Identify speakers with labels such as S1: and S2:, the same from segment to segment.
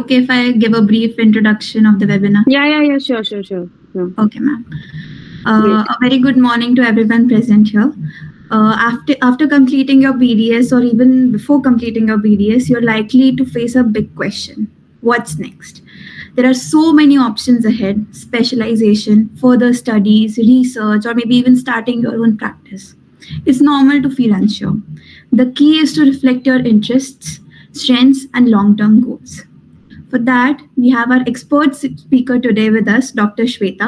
S1: okay if I give a brief introduction of the webinar?
S2: Yeah, sure.
S1: Okay, ma'am.
S2: Great.
S1: A very good morning to everyone present here. After completing your BDS or even before completing your BDS, you're likely to face a big question. What's next? There are so many options ahead: specialization, further studies, research, or maybe even starting your own practice. It's normal to feel unsure. The key is to reflect your interests, strengths, and long term goals. For that, we have our expert speaker today with us, Dr. Shweta.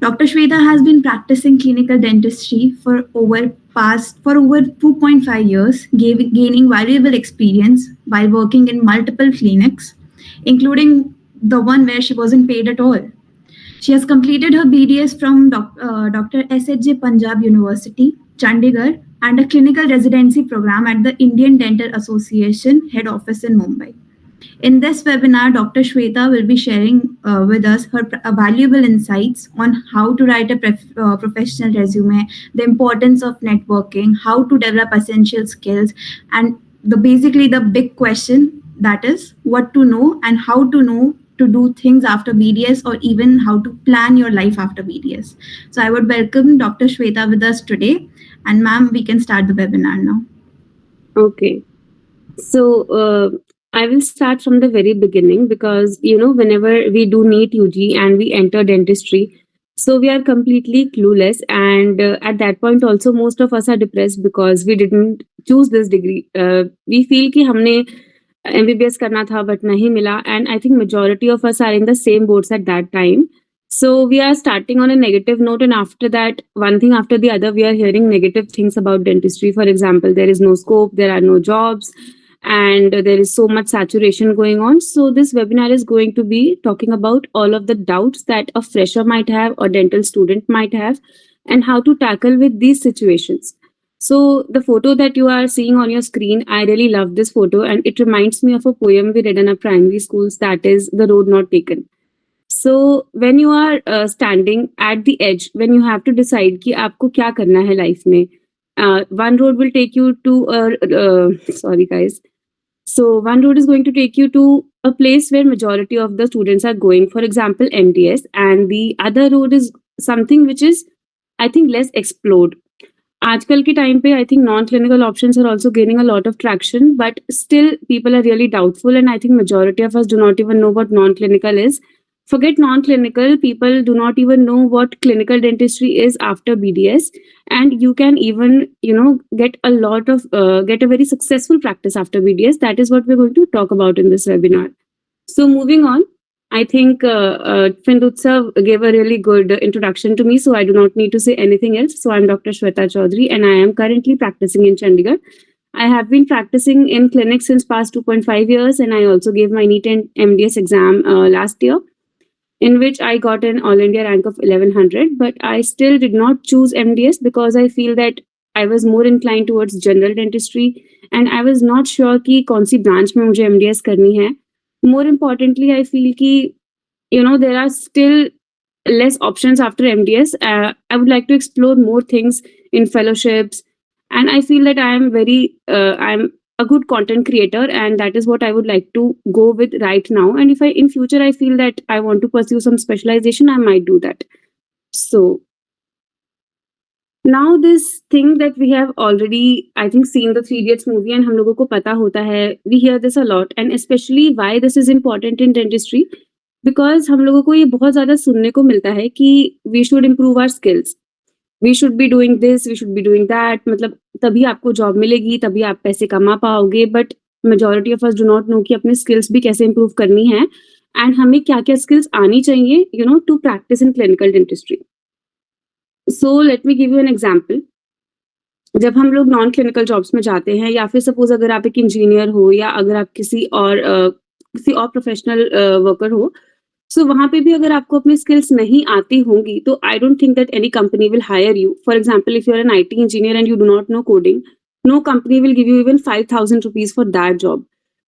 S1: Dr. Shweta has been practicing clinical dentistry for over 2.5 years, gaining valuable experience while working in multiple clinics, including the one where she wasn't paid at all. She has completed her BDS from Dr. SHJ Punjab University, Chandigarh, and a clinical residency program at the Indian Dental Association head office in Mumbai. In this webinar, Dr. Shweta will be sharing with us her valuable insights on how to write a professional resume, the importance of networking, how to develop essential skills, and basically the big question, that is what to know and how to know to do things after BDS, or even how to plan your life after BDS. So I would welcome Dr. Shweta with us today. And ma'am, we can start the webinar now.
S2: Okay. So I will start from the very beginning because, whenever we do NEET UG and we enter dentistry, so we are completely clueless. And at that point also, most of us are depressed because we didn't choose this degree. We feel कि हमने MBBS करना था but नहीं मिला. And I think majority of us are in the same boats at that time. So we are starting on a negative note, and after that, one thing after the other, we are hearing negative things about dentistry. For example, there is no scope, there are no jobs, and there is so much saturation going on. So this webinar is going to be talking about all of the doubts that a fresher might have or dental student might have, and how to tackle with these situations. So the photo that you are seeing on your screen, I really love this photo, and it reminds me of a poem we read in our primary schools, that is The Road Not Taken. So when you are standing at the edge, when you have to decide कि आपको क्या करना है life में, one road will take you to sorry guys. So one road is going to take you to a place where majority of the students are going, for example, MDS, and the other road is something which is, I think, less explored. आजकल के time पे I think non-clinical options are also gaining a lot of traction, but still people are really doubtful, and I think majority of us do not even know what non-clinical is. Forget non-clinical, people do not even know what clinical dentistry is after BDS, and you can even get a very successful practice after BDS. That is what we're going to talk about in this webinar. So moving on, I think Findutsa gave a really good introduction to me, so I do not need to say anything else. So I'm Dr. Shweta Chaudhary, and I am currently practicing in Chandigarh. I have been practicing in clinic since past 2.5 years, and I also gave my NEET and MDS exam last year, in which I got an All India rank of 1100, but I still did not choose MDS because I feel that I was more inclined towards general dentistry, and I was not sure कि कौन सी branch में मुझे MDS करनी है. More importantly, I feel कि there are still less options after MDS. I would like to explore more things in fellowships, and I feel that I'm a good content creator, and that is what I would like to go with right now. And if in future I feel that I want to pursue some specialization, I might do that. So now this thing that we have already, I think, seen the Three Idiots movie, and हम लोगों को पता होता है, we hear this a lot, and especially why this is important in dentistry, because हम लोगों को ये बहुत ज़्यादा सुनने को मिलता है कि we should improve our skills. We should be doing this, we should be doing that. मतलब तभी आपको जॉब मिलेगी, तभी आप पैसे कमा पाओगे. But majority of us do not know कि अपने skills भी कैसे improve करनी है, and हमें क्या-क्या skills आनी चाहिए, to practice in clinical dentistry. So let me give you an example. जब हम लोग नॉन क्लिनिकल जॉब्स में जाते हैं, या फिर सपोज अगर आप एक इंजीनियर हो, या अगर आप किसी और प्रोफेशनल वर्कर हो, सो वहां पे भी अगर आपको अपनी स्किल्स नहीं आती होंगी, तो I don't think that any company will hire you. For example, if you are an IT engineer and you do not know coding, no company will give you even 5,000 rupees for that job.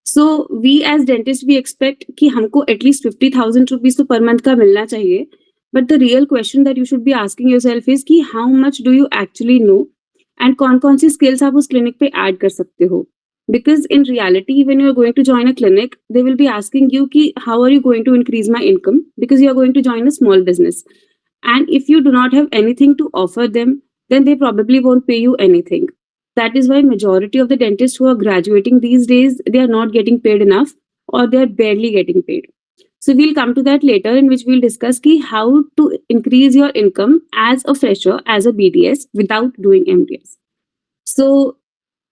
S2: So we as dentists, we expect कि हमको at least 50,000 rupees तो per month का मिलना चाहिए. But the real question that you should be asking yourself is कि how much do you actually know, and कौन-कौन सी skills आप उस clinic पे add कर सकते हो. Because in reality, when you're going to join a clinic, they will be asking you ki, how are you going to increase my income, because you are going to join a small business. And if you do not have anything to offer them, then they probably won't pay you anything. That is why majority of the dentists who are graduating these days, they are not getting paid enough, or they are barely getting paid. So we'll come to that later, in which we'll discuss ki how to increase your income as a fresher, as a BDS, without doing MDS. So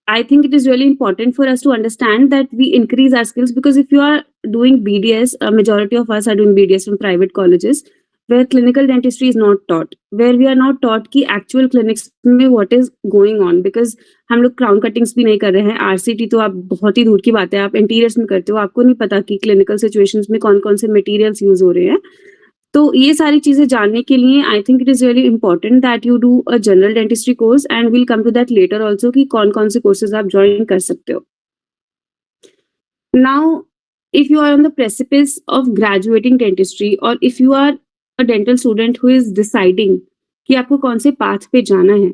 S2: I think it is really important for us to understand that we increase our skills, because if you are doing BDS, a majority of us are doing BDS from private colleges where clinical dentistry is not taught, where we are not taught कि actual clinics में what is going on, because हम लोग crown cuttings भी नहीं कर रहे हैं, RCT तो आप बहुत ही दूर की बात है, आप interiors में करते हो, आपको नहीं पता कि clinical situations में कौन कौन से materials use हो रहे हैं. तो ये सारी चीजें जानने के लिए I think it is really important that you do a general dentistry course, and will come to that later also कि कौन कौन से कोर्सेज आप ज्वाइन कर सकते हो. Now if you are on the precipice of graduating dentistry, or if you are a dental student who is deciding कि आपको कौन से पाथ पे जाना है,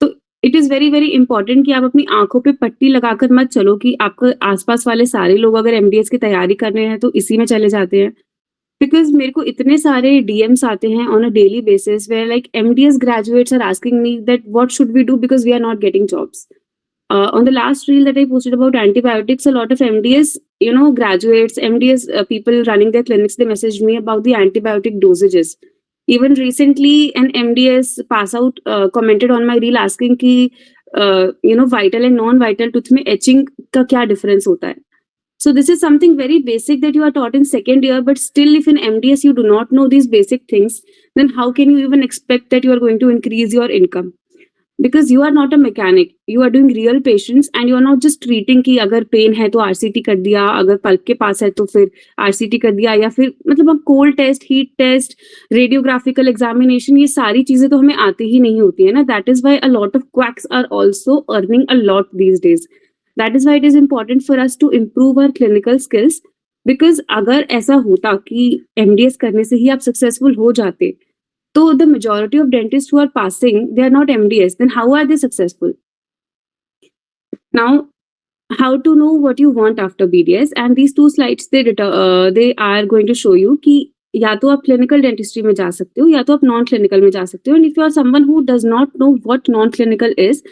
S2: तो it is very very important कि आप अपनी आंखों पे पट्टी लगाकर मत चलो कि आपके आसपास वाले सारे लोग अगर एमडीएस की तैयारी कर रहे हैं तो इसी में चले जाते हैं. बिकॉज मेरे को इतने सारे डीएम्स आते हैं on a daily basis where like MDS graduates are asking me that what should we do because we are not getting jobs. On the last reel that I posted about antibiotics, a lot of MDS, graduates, MDS people running their clinics, they messaged me about the antibiotic dosages. Even recently, an MDS pass out commented on my reel asking कि vital and non-vital tooth में etching का क्या difference होता है. So this is something very basic that you are taught in second year, but still if in MDS you do not know these basic things, then how can you even expect that you are going to increase your income? Because you are not a mechanic, you are doing real patients, and you are not just treating कि अगर pen है तो RCT कर दिया, अगर pulp के पास है तो फिर RCT कर दिया, या फिर मतलब हम cold test, heat test, radiographical examination, ये सारी चीजें तो हमें आती ही नहीं होती है ना. That is why a lot of quacks are also earning a lot these days. That is why it is important for us to improve our clinical skills, because अगर ऐसा होता कि MDS करने से ही आप successful हो जाते, तो the majority of dentists who are passing, they are not MDS, then how are they successful? Now, how to know what you want after BDS, and these two slides they are going to show you कि या तो आप clinical dentistry में जा सकते हो, या तो आप non-clinical में जा सकते हो. And if you are someone who does not know what non-clinical is,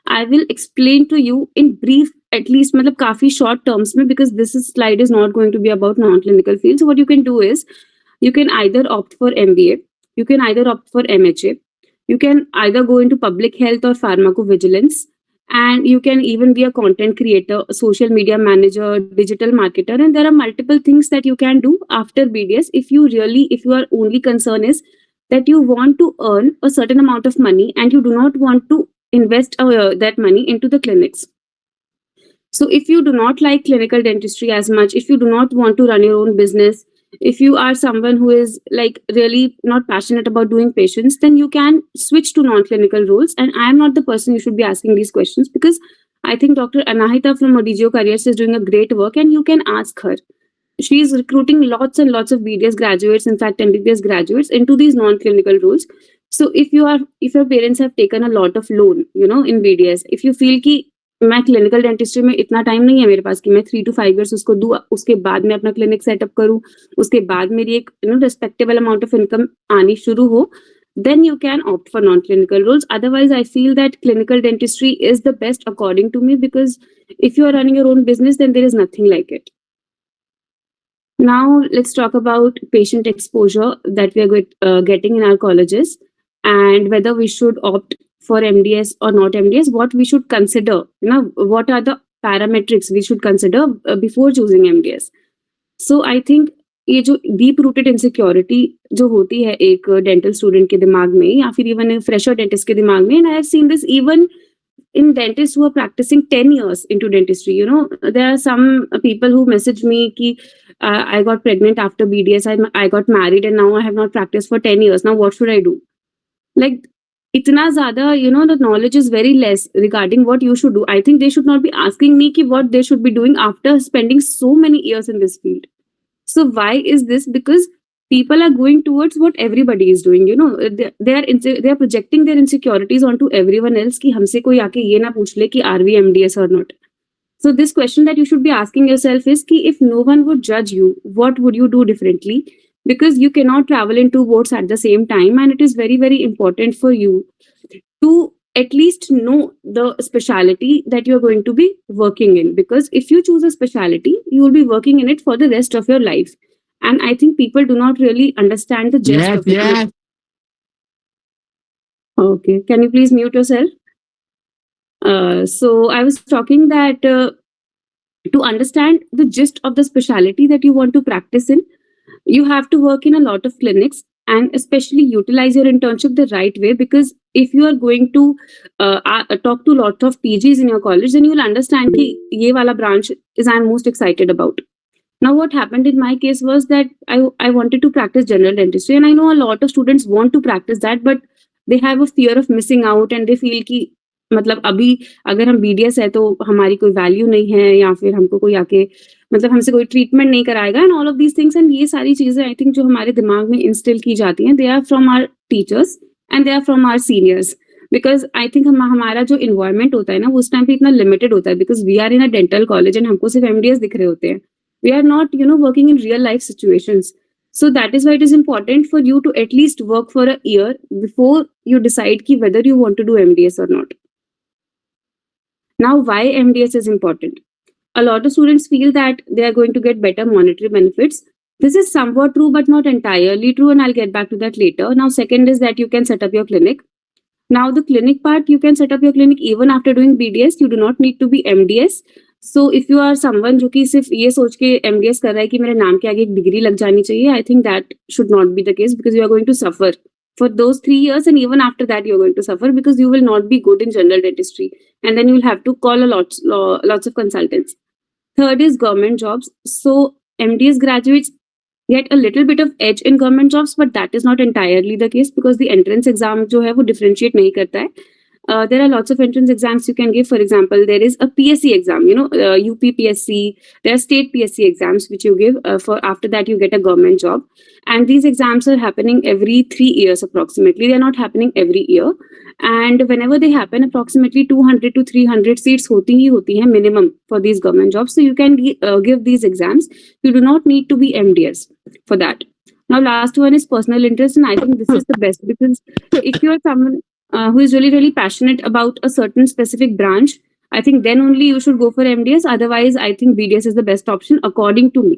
S2: I will explain to you in brief, at least मतलब काफी short terms में, because slide is not going to be about non-clinical field. So what you can do is, you can either opt for MBA, you can either opt for MHA, you can either go into public health or pharmacovigilance, and you can even be a content creator, a social media manager, digital marketer, and there are multiple things that you can do after BDS if your only concern is that you want to earn a certain amount of money and you do not want to invest that money into the clinics. So if you do not like clinical dentistry as much, if you do not want to run your own business, if you are someone who is like really not passionate about doing patients, then you can switch to non-clinical roles. And I am not the person you should be asking these questions, because I think Dr. Anahita from Odigio Careers is doing a great work, and you can ask her. She is recruiting lots and lots of BDS graduates, in fact MBBS graduates, into these non-clinical roles. So if your parents have taken a lot of loan, in BDS, if you feel कि मैं clinical dentistry में इतना time नहीं है मेरे पास कि मैं 3 to 5 years उसको दूं, उसके बाद मैं अपना क्लिनिक सेटअप करूं, उसके बाद मेरी एक रिस्पेक्टेबल अमाउंट ऑफ इनकम आनी शुरू हो, then you can opt for non-clinical roles. Otherwise, I feel that clinical dentistry is the best according to me, because if you are running your own business, then there is nothing like it. Now, let's talk about patient exposure that we are getting in our colleges, and whether we should opt for MDS or not MDS, what we should consider, what are the parametrics we should consider before choosing MDS. So I think ये जो deep rooted insecurity जो होती है एक dental student के दिमाग में, या फिर इवन फ्रेशर डेंटिस्ट के दिमाग में, and I have seen this even in dentists who are practicing 10 years into dentistry. There are some people who message me ki I got pregnant after BDS, I got married, and now I have not practiced for 10 years. Now what should I do? Like itna zyada, the knowledge is very less regarding what you should do. I think they should not be asking me ki what they should be doing after spending so many years in this field. So why is this? Because people are going towards what everybody is doing. They are projecting their insecurities onto everyone else कि हमसे कोई आके ये ना पूछ ले कि are we MDS or not. So this question that you should be asking yourself is ki if no one would judge you, what would you do differently? Because you cannot travel in two boats at the same time, and it is very, very important for you to at least know the specialty that you're going to be working in. Because if you choose a specialty, you will be working in it for the rest of your life. And I think people do not really understand the gist of it. Okay, can you please mute yourself? So I was talking that to understand the gist of the specialty that you want to practice in, you have to work in a lot of clinics and especially utilize your internship the right way. Because if you are going to talk to a lot of PGs in your college, then you will understand ki ye wala branch is I'm most excited about. Now, what happened in my case was that I wanted to practice general dentistry, and I know a lot of students want to practice that, but they have a fear of missing out and they feel कि मतलब अभी अगर हम BDS है तो हमारी कोई value नहीं है, या फिर हमको कोई आके मतलब हमसे कोई ट्रीटमेंट नहीं कराएगा, and all of these things. And ये सारी चीजें आई थिंक जो हमारे दिमाग में इंस्टिल की जाती हैं, they are from our teachers and they are from our seniors. Because I think हमारा जो इन्वायरमेंट होता है ना, वो उस टाइम पे इतना लिमिटेड होता है, because we are in a dental college and हमको सिर्फ MDS दिख रहे होते हैं. We are not, working in real life situations. So that is why it is important for you to at least work for a year before you decide whether you want to do MDS or not. Now, why MDS is important? A lot of students feel that they are going to get better monetary benefits. This is somewhat true, but not entirely true, and I'll get back to that later. Now, second is that you can set up your clinic. Now, the clinic part, you can set up your clinic even after doing BDS. You do not need to be MDS. So if you are someone जो कि सिर्फ ये सोच के MDS कर रहा है कि मेरे नाम के आगे एक डिग्री लग जानी चाहिए, I think that should not be the case, because you are going to suffer for those 3 years, and even after that you are going to suffer because you will not be good in general dentistry, and then you will have to call lots of consultants. Third is government jobs. So MDS graduates get a little bit of edge in government jobs, but that is not entirely the case, because the entrance exam जो है वो differentiate नहीं करता है. There are lots of entrance exams you can give. For example, there is a PSC exam, UP PSC. There are state PSC exams which you give. For after that, you get a government job. And these exams are happening every 3 years approximately. They are not happening every year. And whenever they happen, approximately 200 to 300 seats hoti hai minimum for these government jobs. So you can give these exams. You do not need to be MDS for that. Now, last one is personal interest, and I think this is the best, because if you are someone who is really, really passionate about a certain specific branch, I think then only you should go for MDS. Otherwise, I think BDS is the best option according to me.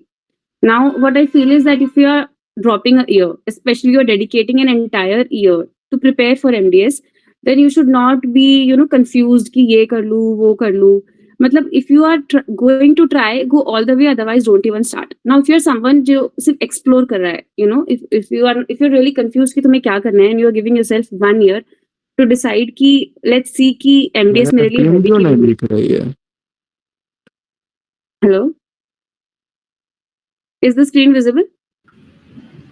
S2: Now, what I feel is that if you are dropping a year, especially you're dedicating an entire year to prepare for MDS, then you should not be, confused कि ये कर लूँ, वो कर लूँ. मतलब if you are going to try, go all the way. Otherwise, don't even start. Now, if you're someone जो सिर्फ explore कर रहा है, if you're really confused कि तुम्हें क्या करना है, and you are giving yourself 1 year to decide कि let's see कि MDS मेरे लिए है
S3: क्यों नहीं दिख रही है?
S2: Hello, is the screen visible?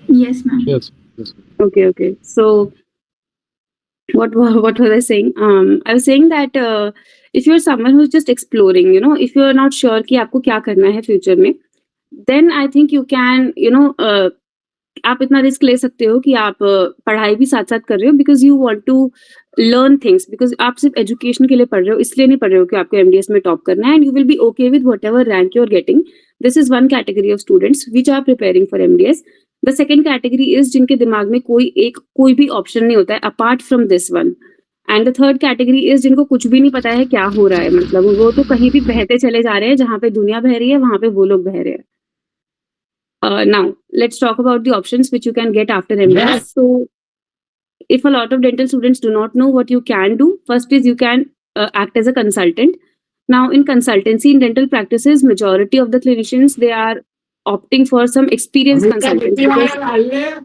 S1: Yes, ma'am.
S3: Yes.
S2: Okay. So what was I saying? I was saying that if you're someone who's just exploring, if you're not sure कि आपको क्या करना है future में, then I think you can, आप इतना risk ले सकते हो कि आप पढ़ाई भी साथ साथ कर रहे हो, because you want to learn things. Because आप सिर्फ एजुकेशन के लिए पढ़ रहे हो, इसलिए नहीं पढ़ रहे हो कि आपको MDS में टॉप करना है, and you will be okay with whatever rank you are getting. This is one category of students which are preparing for MDS. The second category is जिनके दिमाग में कोई भी ऑप्शन नहीं होता है apart from this one. And the third category is जिनको कुछ भी नहीं पता है क्या हो रहा है, मतलब वो तो कहीं भी बहते चले जा रहे हैं, जहाँ पे दुनिया बह रही है वहां पे वो लोग बह रहे हैं. Now, let's talk about the options which you can get after MDS.
S3: Yes.
S2: So, if a lot of dental students do not know what you can do, first is you can act as a consultant. Now, in consultancy, in dental practices, majority of the clinicians, they are opting for some experienced consultants. because-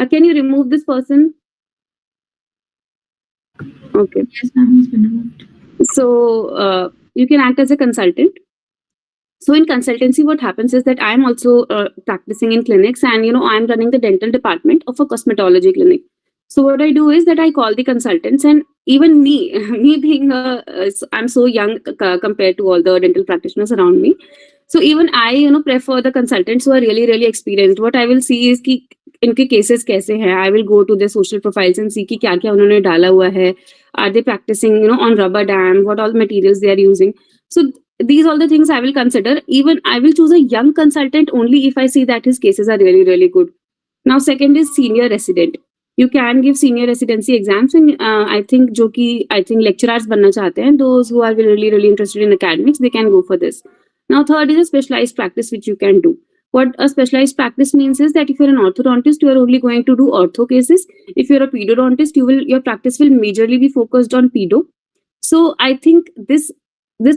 S2: Now, can you remove this person? Okay.
S1: Yes, ma'am. He's been removed.
S2: So you can act as a consultant. So in consultancy, what happens is that I'm also practicing in clinics, and I'm running the dental department of a cosmetology clinic. So what I do is that I call the consultants, and even me being I'm so young compared to all the dental practitioners around me. So even I prefer the consultants who are really, really experienced. What I will see is कि इनके cases कैसे हैं. I will go to their social profiles and see कि क्या क्या उन्होंने डाला हुआ है. Are they practicing on rubber dam? What all materials they are using? So these all the things I will consider. Even I will choose a young consultant only if I see that his cases are really, really good. Now, second is senior resident. You can give senior residency exams, and I think I think lecturers बनना चाहते हैं, those who are really, really interested in academics, they can go for this. Now, third is a specialized practice which you can do. What a specialized practice means is that if you're an orthodontist, you are only going to do ortho cases. If you're a pedodontist, your practice will majorly be focused on pedo. So I think this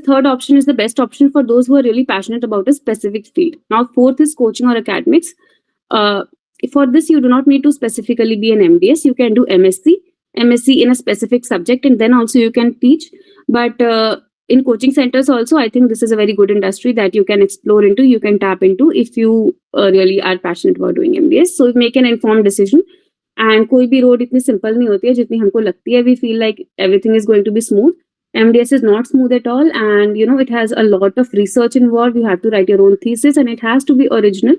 S2: third option is the best option for those who are really passionate about a specific field. Now, fourth is coaching or academics. For this, you do not need to specifically be an MDS. You can do MSc in a specific subject, and then also you can teach. But in coaching centers also, I think this is a very good industry that you can explore into, you can tap into if you really are passionate about doing MDS. So make an informed decision. And कोई भी road इतनी simple नहीं होती है जितनी हमको लगती है. We feel like everything is going to be smooth. MDS is not smooth at all, and it has a lot of research involved. You have to write your own thesis, and it has to be original.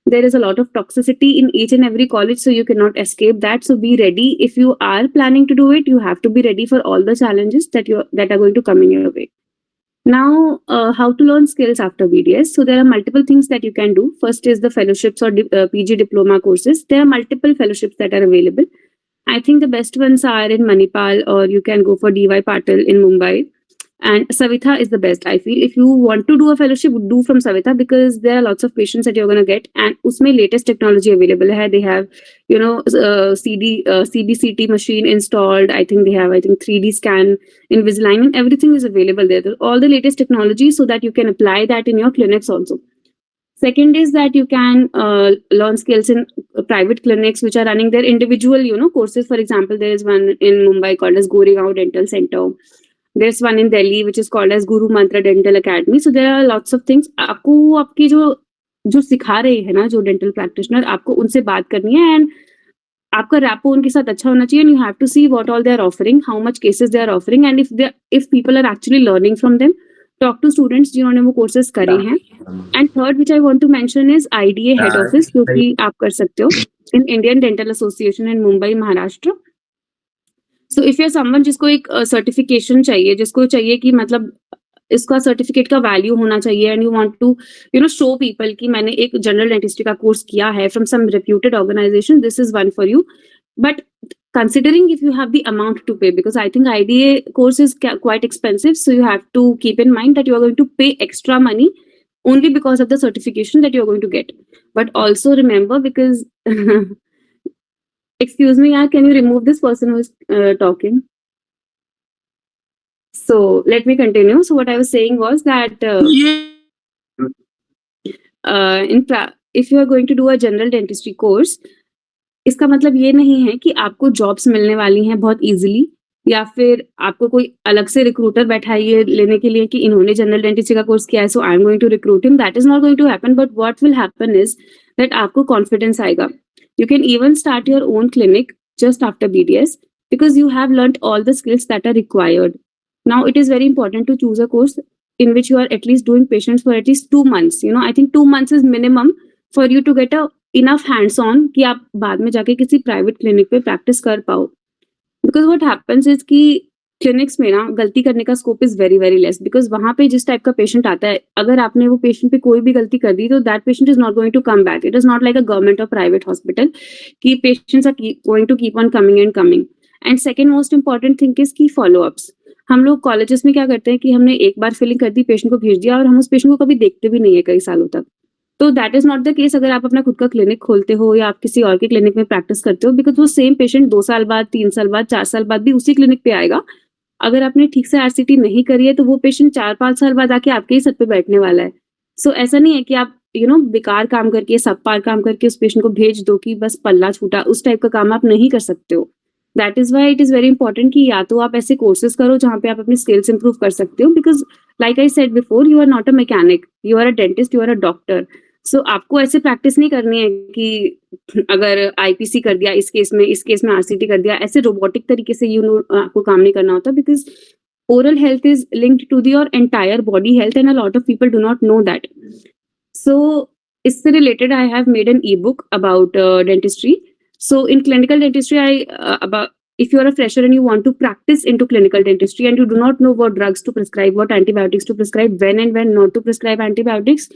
S2: There is a lot of toxicity in each and every college, so you cannot escape that. So be ready. If you are planning to do it, you have to be ready for all the challenges that are going to come in your way. Now, how to learn skills after BDS? So there are multiple things that you can do. First is the fellowships or PG diploma courses. There are multiple fellowships that are available. I think the best ones are in Manipal, or you can go for DY Patil in Mumbai. And Savitha is the best, I feel. If you want to do a fellowship, do from Savitha, because there are lots of patients that you're going to get, and usme latest technology available hai. They have, CBCT machine installed. I think they have, 3D scan, Invisalign, and everything is available there. All the latest technology, so that you can apply that in your clinics also. Second is that you can learn skills in private clinics which are running their individual, courses. For example, there is one in Mumbai called as Goregaon Dental Center. There's one in Delhi which is called as Guru Mantra Dental Academy. So there are lots of things. आपको आपकी जो सिखा रहे हैं ना, जो dental practitioner, आपको उनसे बात करनी है, and आपका rapport उनके साथ अच्छा होना चाहिए, and you have to see what all they are offering, how much cases they are offering, and if people are actually learning from them. Talk to students जिन्होंने वो courses करे हैं. And third, which I want to mention, is IDA head office, जो कि आप कर सकते हो in Indian Dental Association in Mumbai, Maharashtra. So if you're someone जिसको एक certification चाहिए, जिसको चाहिए कि मतलब इसका सर्टिफिकेट का वैल्यू होना चाहिए, and you want to show people कि मैंने एक जनरल डेंटिस्ट्री का कोर्स किया है from some reputed organization, this is one for you. But considering if you have the amount to pay, because I think IDA course is quite expensive, so you have to keep in mind that you are going to pay extra money only because of the certification that you're going to get. But also remember, because excuse me, can you remove this person who is talking? So let me continue. So what I was saying was that if you are going to do a general dentistry course, इसका मतलब ये नहीं है कि आपको jobs मिलने वाली हैं बहुत इजीली, या फिर आपको कोई अलग से रिक्रूटर बैठाइए लेने के लिए कि इन्होंने जनरल डेंटिस्ट्री का कोर्स किया है, so I am going to recruit him. That is not going to happen. But what will happen is that आपको कॉन्फिडेंस आएगा. You can even start your own clinic just after BDS, because you have learnt all the skills that are required. Now, it is very important to choose a course in which you are at least doing patients for at least 2 months. I think 2 months is minimum for you to get enough hands-on कि आप बाद में जाके किसी private clinic पे practice कर पाओ. Because what happens is कि क्लिनिक्स में ना गलती करने का scope is very very less, because वहां पे जिस टाइप का पेशेंट आता है, अगर आपने वो पेशेंट पे कोई भी गलती कर दी तो that patient is not going to come back. It is not like a government और प्राइवेट हॉस्पिटल कि patients are going to keep on coming and coming. And second most important thing is की follow ups. हम लोग colleges में क्या करते हैं कि हमने एक बार फिलिंग कर दी, पेशेंट को भेज दिया, और हम उस पेशेंट को कभी देखते भी नहीं है कई सालों तक. तो that is not the case अगर आप अपना खुद का क्लिनिक खोलते हो या आप किसी और के क्लिनिक में प्रैक्टिस करते हो, बिकॉज वो सेम पेशेंट 2 साल बाद, 3 साल बाद, 4 साल बाद भी उसी क्लिनिक पे आएगा. अगर आपने ठीक से आरसीटी नहीं करी है तो वो पेशेंट 4-5 साल बाद आके आपके ही सर पे बैठने वाला है. सो ऐसा नहीं है कि आप बेकार काम करके, सब पार काम करके उस पेशेंट को भेज दो कि बस पल्ला छूटा. उस टाइप का काम आप नहीं कर सकते हो. That is why it is very important कि या तो आप ऐसे कोर्सेज करो जहाँ पे आप अपनी स्किल्स इंप्रूव कर सकते हो, because like I said before, you are not a mechanic, you are a dentist, you are a doctor. So आपको ऐसे प्रैक्टिस नहीं करनी है कि अगर आईपीसी कर दिया इस केस में आरसीटी कर दिया, ऐसे रोबोटिक तरीके से आपको काम नहीं करना होता, because oral health is linked to your entire body health, and a lot of people do not know that. So इससे related I have made an ebook about dentistry. So in clinical dentistry if you are a fresher and you want to practice into clinical dentistry and you do not know what drugs to prescribe, what antibiotics to prescribe, when and when not to prescribe antibiotics,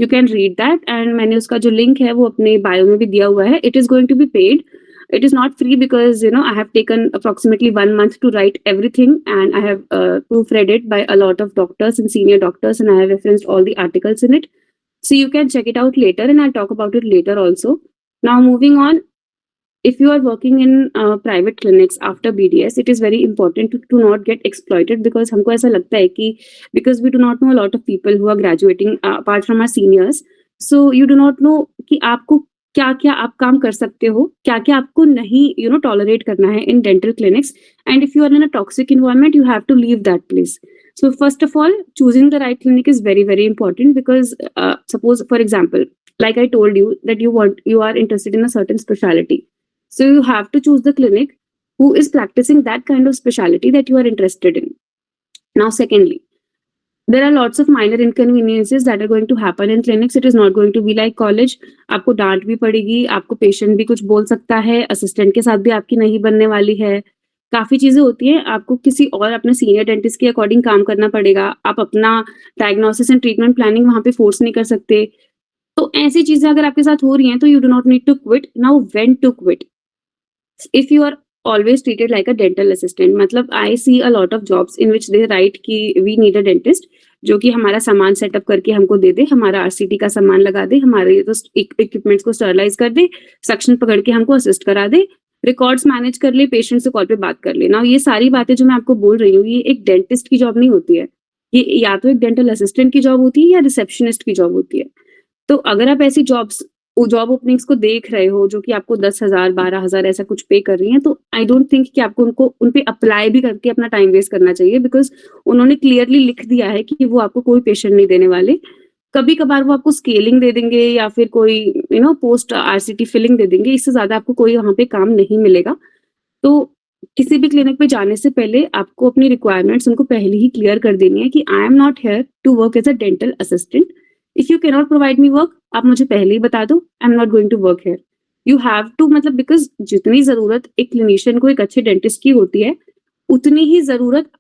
S2: you can read that. And मैंने उसका जो link है वो अपने bio में भी दिया हुआ है. It is going to be paid. It is not free because I have taken approximately 1 month to write everything, and I have proofread it by a lot of doctors and senior doctors, and I have referenced all the articles in it. So you can check it out later, and I'll talk about it later also. Now moving on, if you are working in private clinics after BDS, it is very important to not get exploited, because हमको ऐसा लगता है कि because we do not know a lot of people who are graduating apart from our seniors, so you do not know कि आपको क्या क्या आप काम कर सकते हो, क्या क्या आपको नहीं tolerate करना है in dental clinics, and if you are in a toxic environment, you have to leave that place. So first of all, choosing the right clinic is very, very important, because suppose, for example, like I told you that you are interested in a certain specialty. So you have to choose the clinic who is practicing that kind of specialty that you are interested in. Now, secondly, there are lots of minor inconveniences that are going to happen in clinics. It is not going to be like college. आपको डांट भी पड़ेगी, आपको patient भी कुछ बोल सकता है, असिस्टेंट के साथ भी आपकी नहीं बनने वाली है, काफी चीजें होती हैं. आपको किसी और अपने सीनियर डेंटिस्ट के अकॉर्डिंग काम करना पड़ेगा. आप अपना डायग्नोसिस एंड ट्रीटमेंट प्लानिंग वहां पे फोर्स नहीं कर सकते. तो ऐसी चीजें अगर आपके साथ हो रही हैं तो you do not need to quit. Now when to quit? If you are always treated like a dental assistant, मतलब I see a lot of jobs in which they write कि we need a dentist जो कि हमारा सामान setup करके हमको दे दे, हमारा RCT का सामान लगा दे, हमारे तो इक्विपमेंट्स को स्टरलाइज कर दे, सक्शन पकड़ के हमको असिस्ट करा दे, रिकॉर्ड्स मैनेज कर ले, पेशेंट से कॉल पे बात कर ले. ना ये सारी बातें जो मैं आपको बोल रही हूँ, ये एक डेंटिस्ट की जॉब नहीं होती है. ये या तो एक डेंटल असिस्टेंट की जॉब होती है या रिसेप्शनिस्ट की जॉब होती है. तो अगर आप ऐसी जॉब ओपनिंग्स को देख रहे हो जो कि आपको 10,000 12,000 ऐसा कुछ पे कर रही हैं, तो आई डोंट थिंक कि आपको उन पे अप्लाई भी करके अपना टाइम वेस्ट करना चाहिए, बिकॉज उन्होंने क्लियरली लिख दिया है कि वो आपको कोई पेशेंट नहीं देने वाले. कभी कभार वो आपको स्केलिंग दे देंगे या फिर कोई पोस्ट आरसीटी फिलिंग दे देंगे, इससे ज्यादा आपको कोई वहां पे काम नहीं मिलेगा. तो किसी भी क्लिनिक पे जाने से पहले आपको अपनी रिक्वायरमेंट्स उनको पहले ही क्लियर कर देनी है कि I am not here to work as a dental assistant. If you cannot provide me work, आप मुझे पहले ही बता दो, I'm not going to work here. You have to, मतलब because जितनी जरूरत एक क्लिनिशियन को एक अच्छे डेंटिस्ट की होती है, उतनी ही जरूरत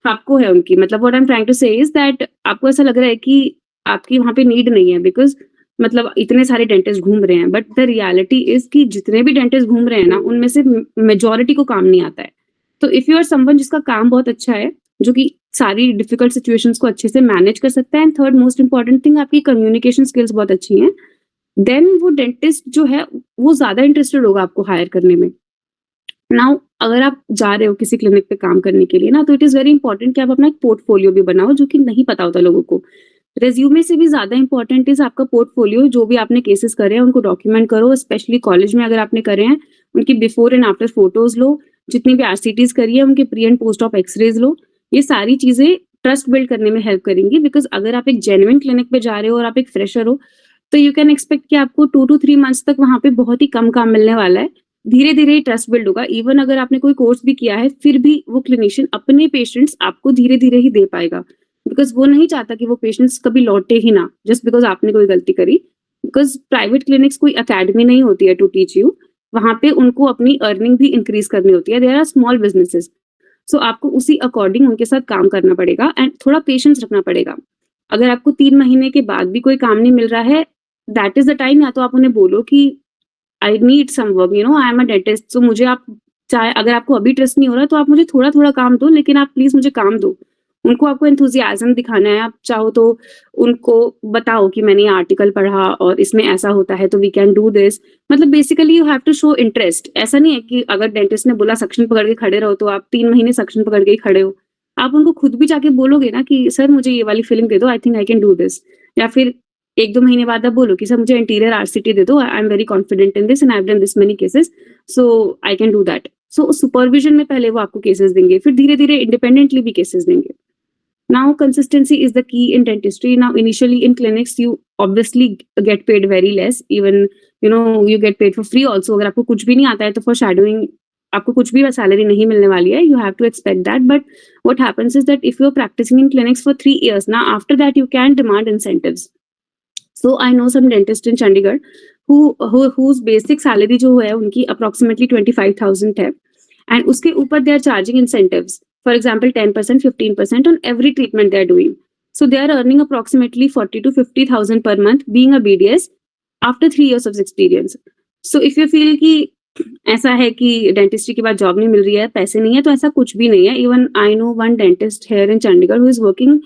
S2: आपको है उनकी. मतलब what I'm trying to say is that आपको ऐसा लग रहा है कि आपकी वहां पे नीड नहीं है, बिकॉज मतलब इतने सारे डेंटिस्ट घूम रहे हैं, बट द रियलिटी इज कि जितने भी डेंटिस्ट घूम रहे हैं ना, उनमें से मेजोरिटी को काम नहीं आता है. तो इफ यू आर समवन जिसका काम बहुत अच्छा है, जो कि सारी डिफिकल्ट सिचुएशंस को अच्छे से मैनेज कर सकता है, and third most important thing, आपकी कम्युनिकेशन स्किल्स बहुत अच्छी हैं, देन वो डेंटिस्ट जो है वो ज्यादा इंटरेस्टेड होगा आपको हायर करने में. नाउ अगर आप जा रहे हो किसी क्लिनिक पे काम करने के लिए ना, तो इट इज वेरी इंपॉर्टेंट कि आप अपना एक पोर्टफोलियो भी बनाओ, जो कि नहीं पता होता लोगों को. रेज्यूमे से भी ज्यादा इंपॉर्टेंट इज आपका पोर्टफोलियो. जो भी आपने केसेस करे हैं उनको डॉक्यूमेंट करो, स्पेशली कॉलेज में अगर आपने करे हैं उनकी बिफोर एंड आफ्टर फोटोज लो, जितनी भी आरसीटीज करी है उनके pre and post of X-rays लो. ये सारी चीजें ट्रस्ट बिल्ड करने में हेल्प करेंगी, बिकॉज अगर आप एक जेन्युइन क्लिनिक पे जा रहे हो और आप एक फ्रेशर हो, तो यू कैन एक्सपेक्ट कि आपको 2 to 3 मंथ्स तक वहां पे बहुत ही कम काम मिलने वाला है. धीरे धीरे ही ट्रस्ट बिल्ड होगा. इवन अगर आपने कोई कोर्स भी किया है, फिर भी वो क्लिनिशियन अपने पेशेंट्स आपको धीरे धीरे ही दे पाएगा, बिकॉज वो नहीं चाहता कि वो पेशेंट्स कभी लौटे ही ना, जस्ट बिकॉज आपने कोई गलती करी. बिकॉज प्राइवेट क्लिनिक्स कोई अकेडमी नहीं होती है टू टीच यू. वहां पे उनको अपनी अर्निंग भी इंक्रीज करनी होती है. There are small businesses. So आपको उसी अकॉर्डिंग उनके साथ काम करना पड़ेगा, एंड थोड़ा पेशेंस रखना पड़ेगा. अगर आपको 3 महीने के बाद भी कोई काम नहीं मिल रहा है, दैट इज द टाइम या तो आप उन्हें बोलो कि I need some work, I am a dentist, so मुझे आप चाहे, अगर आपको अभी ट्रस्ट नहीं हो रहा तो आप मुझे थोड़ा थोड़ा काम दो, लेकिन आप प्लीज मुझे काम दो. उनको आपको एंथुजियाज्म दिखाना है. आप चाहो तो उनको बताओ कि मैंने ये आर्टिकल पढ़ा और इसमें ऐसा होता है, तो वी कैन डू दिस. मतलब basically you have to show interest. ऐसा नहीं है कि अगर डेंटिस्ट ने बोला सक्शन पकड़ के खड़े रहो, तो आप 3 महीने सक्शन पकड़ के ही खड़े हो. आप उनको खुद भी जाके बोलोगे ना कि सर मुझे ये वाली फिलिंग दे दो, I think I can do this. या फिर 1-2 महीने बाद आप बोलो कि सर मुझे इंटीरियर आरसीटी दे दो, I am very confident in this and I have done this many cases, so I can do that. So supervision में पहले वो आपको केसेस देंगे, फिर धीरे धीरे इंडिपेंडेंटली भी केसेस देंगे. Now consistency is the key in dentistry. Now initially in clinics you obviously get paid very less, even you get paid for free also. अगर आपको कुछ भी नहीं आता है तो for shadowing आपको कुछ भी सैलरी नहीं मिलने वाली है. You have to expect that. But what happens is that if you're practicing in clinics for 3 years, now after that you can demand incentives. So I know some dentists in Chandigarh whose basic salary जो है उनकी approximately 25,000 है, and उसके ऊपर they are charging incentives, for example 10%, 15% on every treatment they are doing. So they are earning approximately 40 to 50,000 per month being a BDS after 3 years of experience. So if you feel कि ऐसा है कि dentistry के बाद job नहीं मिल रही है, पैसे नहीं है, तो ऐसा कुछ भी नहीं है. Even I know one dentist here in Chandigarh who is working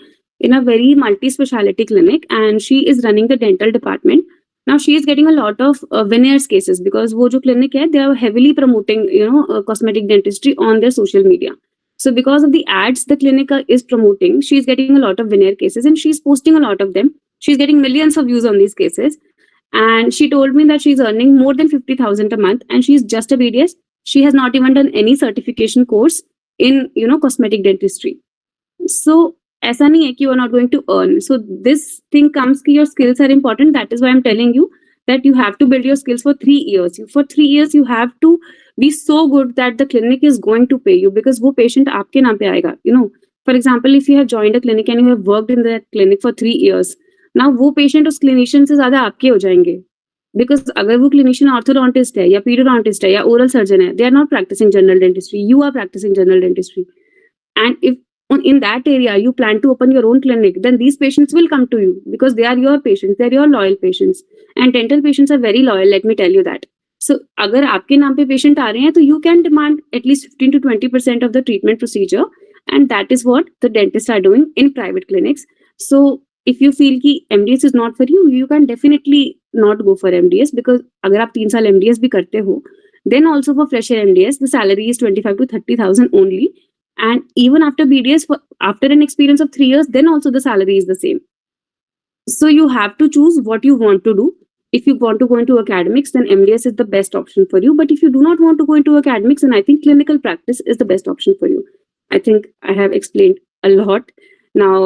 S2: in a very multi-speciality clinic and she is running the dental department. Now she is getting a lot of veneers cases because wo jo clinic hai, they are heavily promoting cosmetic dentistry on their social media. So because of the ads the clinic is promoting, she is getting a lot of veneer cases and she is posting a lot of them. She is getting millions of views on these cases and she told me that she is earning more than 50,000 a month and she is just a BDS. She has not even done any certification course in cosmetic dentistry. So ऐसा नहीं है कि you are not going to earn. So this thing comes कि your skills are important. That is why I'm telling you that you have to build your skills for 3 years. For 3 years you have to be so good that the clinic is going to pay you because वो patient आपके नाम पे आएगा. For example, if you have joined a clinic and you have worked in that clinic for 3 years, now वो patient उस clinician से ज़्यादा आपके हो जाएंगे. Because अगर वो clinician orthodontist है या periodontist है या oral surgeon है, they are not practicing general dentistry. You are practicing general dentistry. And if in that area you plan to open your own clinic, then these patients will come to you because they are your patients, they are your loyal patients, and dental patients are very loyal, let me tell you that. So अगर आपके नाम पे patient आ रहे हैं तो you can demand at least 15 to 20% of the treatment procedure, and that is what the dentists are doing in private clinics. So if you feel कि MDS is not for you, you can definitely not go for MDS because अगर आप 3 साल MDS भी करते हो, then also for fresher MDS the salary is 25 to 30,000 only. And even after BDS, after an experience of 3 years, then also the salary is the same. So you have to choose what you want to do. If you want to go into academics, then MDS is the best option for you. But if you do not want to go into academics, then I think clinical practice is the best option for you. I think I have explained a lot. Now,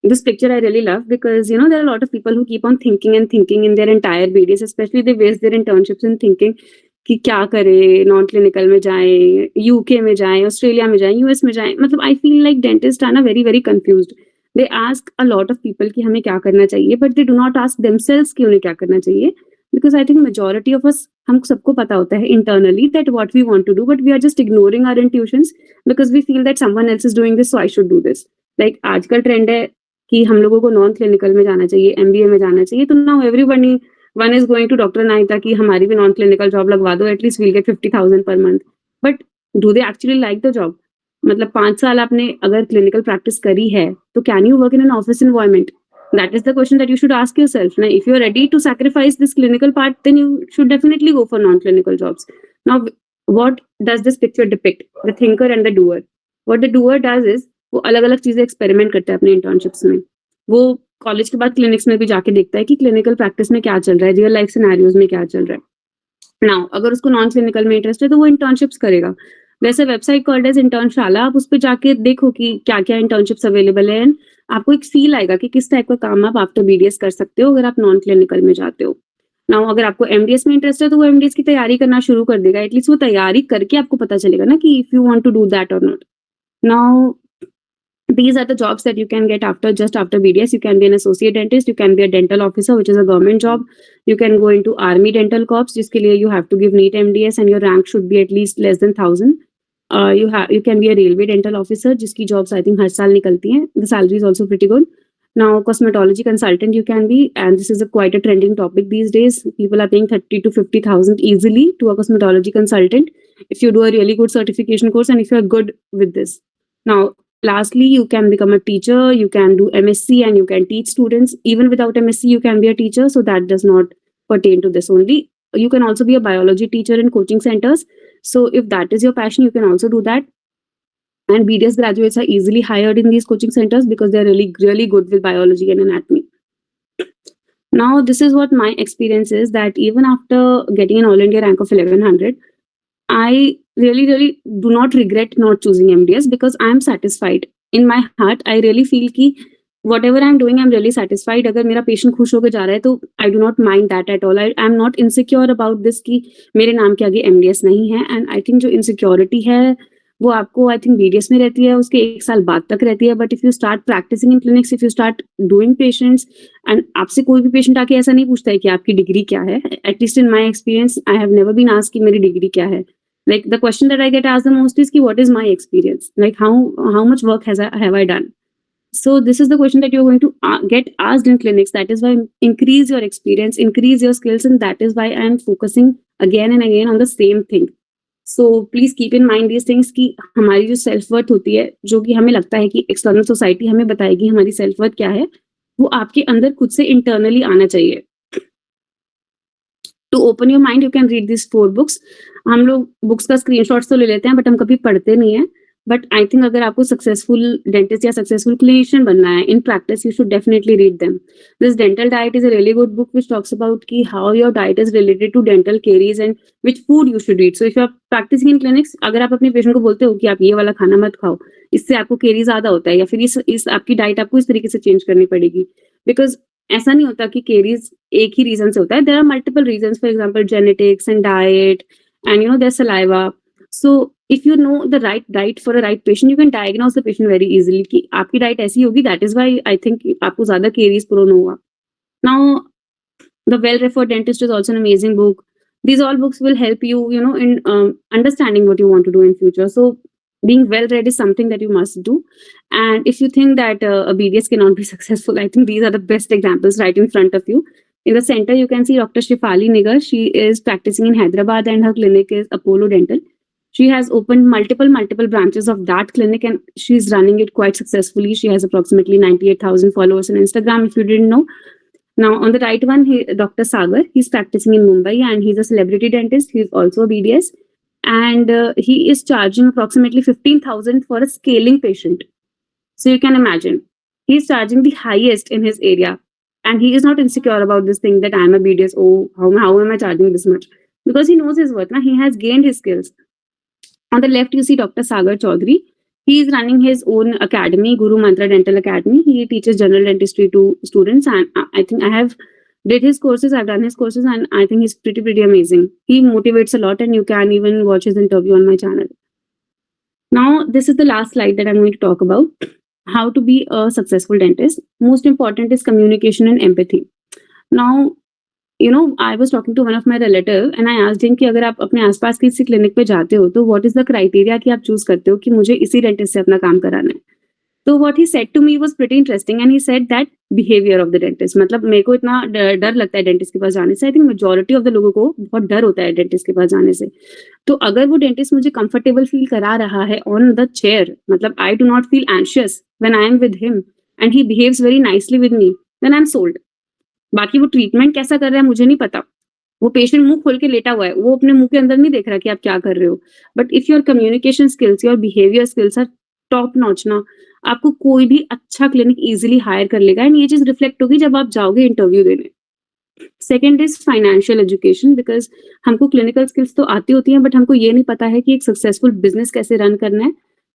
S2: this picture I really love because, there are a lot of people who keep on thinking and thinking in their entire BDS, especially they waste their internships in thinking कि क्या करें, non clinical में जाएं, UK में जाएं, Australia में जाएं, US में जाएं. मतलब I feel like dentist are ना very very confused. They ask a lot of people कि हमें क्या करना चाहिए, but they do not ask themselves कि उन्हें क्या करना चाहिए. Because I think majority of us, हम सबको पता होता है internally that what we want to do, but we are just ignoring our intuitions because we feel that someone else is doing this so I should do this. Like आजकल trend है कि हम लोगों को नॉन क्लिनिकल में जाना चाहिए, MBA में जाना चाहिए. तो now everybody one is going to Dr. Naita कि हमारी भी नॉन क्लिनिकल जॉब लगवा दो, at least we'll get 50,000 per month. But do they actually like the job? मतलब 5 साल आपने अगर क्लिनिकल प्रैक्टिस करी है तो can you work in an office environment? That is the question that you should ask yourself. Now, if you are ready to sacrifice this clinical part, then you should definitely go for non-clinical jobs. Now, what does this picture depict? The thinker and the doer. What the doer does is वो अलग-अलग चीजें experiment करता है अपने internships में. वो college के बाद क्लिनिक्स में भी जाके देखता है कि क्लिनिकल प्रैक्टिस में क्या चल रहा है, रियल लाइफ सिनेरियोज में क्या चल रहा है. नाउ अगर उसको नॉन क्लिनिकल में इंटरेस्ट है तो वो इंटर्नशिप्स करेगा. वैसे वेबसाइट कॉल्ड एज इंटर्नशाला, आप उस पर जाके देखो कि क्या क्या इंटर्नशिप्स अवेलेबल है. आपको एक फील आएगा कि किस टाइप का काम आप आफ्टर बीडीएस कर सकते हो अगर आप नॉन क्लिनिकल में जाते हो. नाउ अगर आपको एमडीएस में इंटरेस्ट है तो वो एमडीएस की तैयारी करना शुरू कर देगा. एटलीस्ट वो तैयारी करके आपको पता चलेगा ना कि if you want to do that और not. Now these are the jobs that you can get just after BDS. You can be an associate dentist, you can be a dental officer, which is a government job. You can go into army dental corps, जिसके लिए you have to give NEET MDS and your rank should be at least less than 1,000. You can be a railway dental officer, जिसकी jobs I think हर साल निकलती हैं. The salary is also pretty good. Now, cosmetology consultant you can be, and this is quite a trending topic these days. People are paying 30 to 50,000 easily to a cosmetology consultant if you do a really good certification course and if you are good with this. Now, lastly, you can become a teacher, you can do MSc and you can teach students. Even without MSc, you can be a teacher. So that does not pertain to this only. You can also be a biology teacher in coaching centers. So if that is your passion, you can also do that. And BDS graduates are easily hired in these coaching centers because they're really, really good with biology and anatomy. Now, this is what my experience is, that even after getting an All India rank of 1100, I really do not regret not choosing MDS because I am satisfied. In my heart, I really feel कि whatever I'm doing, I'm really satisfied. अगर मेरा patient खुश होकर जा रहा है तो I do not mind that at all. I'm not insecure about this कि मेरे नाम के आगे MDS नहीं है. And I think जो insecurity है वो आपको I think BDS में रहती है, उसके 1 साल बाद तक रहती है. But if you start practicing in clinics, if you start doing patients, and आपसे कोई भी patient आके ऐसा नहीं पूछता है कि आपकी डिग्री क्या है. At least in my experience, I have never been asked कि मेरी डिग्री क्या है. Like the question that I get asked the most is, what is my experience? Like how much work have I done? So this is the question that you're going to get asked in clinics. That is why increase your experience, increase your skills, and that is why I am focusing again and again on the same thing. So please keep in mind these things कि हमारी जो self worth होती है, जो कि हमें लगता है कि एक्सटर्नल सोसाइटी हमें बताएगी हमारी सेल्फ वर्थ क्या है, वो आपके अंदर खुद से इंटरनली आना चाहिए. To open your mind you can read this 4 books. हम लोग बुक्स का स्क्रीनशॉट्स तो ले लेते हैं बट हम कभी पढ़ते नहीं है. बट आई थिंक अगर आपको सक्सेसफुल डेंटिस्ट या सक्सेसफुल क्लिनिशियन बनना है in practice, you should definitely read them. This dental diet is a really good book which talks about की how your diet is related to dental caries and which food you should eat. So if you are practising in clinics, अगर आप अपने patient को बोलते हो कि आप ये वाला खाना मत खाओ, इससे आपको केरी ज्यादा होता है, या फिर इस आपकी डाइट आपको इस तरीके से चेंज करनी पड़ेगी, बिकॉज ऐसा नहीं होता कि केरीज एक ही रीजन से होता है. There are multiple reasons, for example genetics and diet and their saliva. So if you know the right diet for a right patient, you can diagnose the patient very easily कि आपकी diet ऐसी होगी, that is why I think आपको ज्यादा caries prone होगा. Now the well referred dentist is also an amazing book. These all books will help you, in understanding what you want to do in future. So being well read is something that you must do. And if you think that a BDS cannot be successful, I think these are the best examples right in front of you. In the center, you can see Dr. Shefali Nigar. She is practicing in Hyderabad and her clinic is Apollo Dental. She has opened multiple branches of that clinic and she's running it quite successfully. She has approximately 98,000 followers on Instagram, if you didn't know. Now, on the right one, Dr. Sagar, he's practicing in Mumbai and he's a celebrity dentist. He's also a BDS. And he is charging approximately 15,000 for a scaling patient. So you can imagine, he's charging the highest in his area. And he is not insecure about this thing that I'm a BDS. Oh, how am I charging this much? Because he knows his worth. Now, he has gained his skills. On the left, you see Dr. Sagar Chaudhary. He is running his own academy, Guru Mantra Dental Academy. He teaches general dentistry to students, and I think I have did his courses. I've done his courses, and I think he's pretty amazing. He motivates a lot, and you can even watch his interview on my channel. Now, this is the last slide that I'm going to talk about. How to be a successful dentist. Most important is communication and empathy. Now, I was talking to one of my relative and I asked him कि अगर आप अपने आसपास किसी clinic पे जाते हो तो what is the criteria कि आप चूज करते हो कि मुझे इसी डेंटिस्ट से अपना काम कराना है. तो what he said to me was pretty interesting and he said that behavior of the dentist. मतलब मेरे को इतना डर लगता है डेंटिस्ट के पास जाने से. I think majority of the लोगों को बहुत डर होता है डेंटिस्ट के पास जाने से. तो अगर वो डेंटिस्ट मुझे कंफर्टेबल फील करा रहा है ऑन द चेयर, मतलब I do not feel anxious when I am with him and he behaves very nicely with me, then I am sold. बाकी वो ट्रीटमेंट कैसा कर रहा है मुझे नहीं पता. वो पेशेंट मुंह खोल के लेटा हुआ है, वो अपने मुंह के अंदर नहीं देख रहा कि आप क्या कर रहे हो. But if your communication skills, your behaviour skills are top notch ना, आपको कोई भी अच्छा क्लिनिक इजीली हायर कर लेगा. एंड ये चीज रिफ्लेक्ट होगी जब आप जाओगे इंटरव्यू देने. Second is financial education, because हमको क्लिनिकल स्किल्स तो आती होती हैं बट हमको ये नहीं पता है कि एक सक्सेसफुल बिजनेस कैसे रन करना है.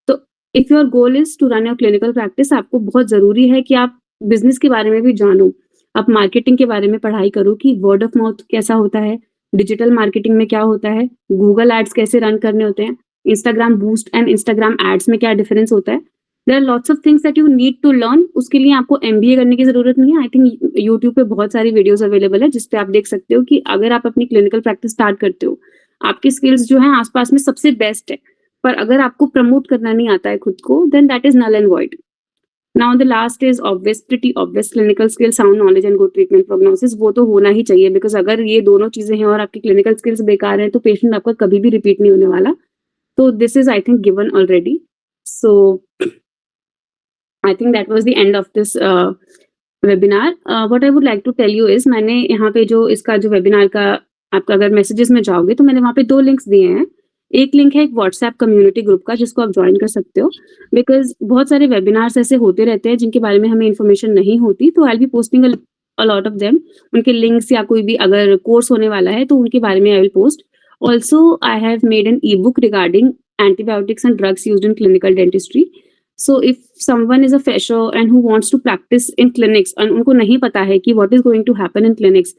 S2: तो if your goal is to run your clinical practice, आपको बहुत जरूरी है कि आप बिजनेस के बारे में भी जानो. आप मार्केटिंग के बारे में पढ़ाई करो कि वर्ड ऑफ माउथ कैसा होता है, डिजिटल मार्केटिंग में क्या होता है, गूगल एड्स कैसे रन करने होते हैं, Instagram boost and Instagram ads में क्या डिफरेंस होता है. There are lots of things that you need to learn. उसके लिए आपको MBA करने की जरूरत नहीं है. आई थिंक यूट्यूब पे बहुत सारी वीडियोस अवेलेबल है जिसपे आप देख सकते हो कि अगर आप अपनी क्लिनिकल प्रैक्टिस स्टार्ट करते हो, आपकी स्किल्स जो है आसपास में सबसे बेस्ट है, पर अगर आपको प्रमोट करना नहीं आता है खुद को, then that is null and void. Now the last is pretty obvious clinical skill, sound knowledge and good treatment prognosis. वो तो होना ही चाहिए because अगर ये दोनों चीजें हैं और आपकी clinical skills बेकार है तो पेशेंट आपका कभी भी रिपीट नहीं होने वाला. तो this is I think given already. So I think that was the end of this webinar. What I would like to tell you is मैंने यहाँ पे जो इसका जो webinar का आपका अगर messages में जाओगे तो मैंने वहाँ पे 2 लिंक्स दिए हैं. एक लिंक है एक व्हाट्सएप कम्युनिटी ग्रुप का जिसको आप ज्वाइन कर सकते हो, बिकॉज बहुत सारे वेबिनार्स ऐसे होते रहते हैं जिनके बारे में हमें इन्फॉर्मेशन नहीं होती. तो I will be posting a lot of them, उनके लिंक्स या कोई भी अगर कोर्स होने वाला है तो उनके बारे में I will post. Also I have made an e book regarding antibiotics and drugs used in clinical dentistry. So if someone is a fresher and who wants to practise in clinics और उनको नहीं पता है कि what is going to happen in clinics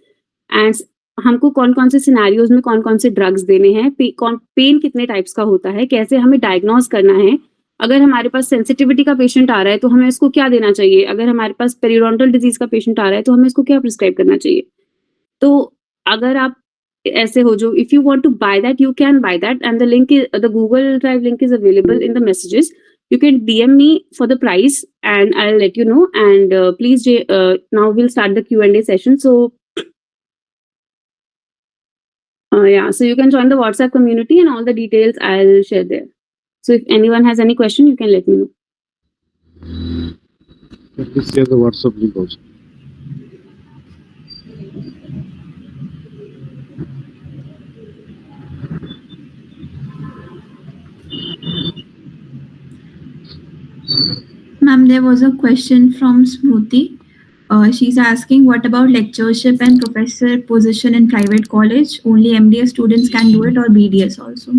S2: and हमको कौन कौन से सिनेरियोज में कौन कौन से ड्रग्स देने हैं, पेन कितने टाइप्स का होता है, कैसे हमें डायग्नोज करना है, अगर हमारे पास सेंसिटिविटी का पेशेंट आ रहा है तो हमें इसको क्या देना चाहिए, अगर हमारे पास पेरियोडोंटल डिजीज का पेशेंट आ रहा है तो हमें इसको क्या प्रिस्क्राइब करना चाहिए. तो अगर आप ऐसे हो जो if you want to buy that, you can buy that, and the link is the Google Drive link is available in the messages. You can DM me for the price and I'll let you know. And please, now we'll start the Q&A session. So yeah, so you can join the WhatsApp community and all the details I'll share there. So if anyone has any question, you can let me know.
S3: Please share the WhatsApp link also.
S1: Ma'am, there was a question from Smruti. She's asking, what about lectureship and professor position in private college? Only MDS students can do it, or BDS also?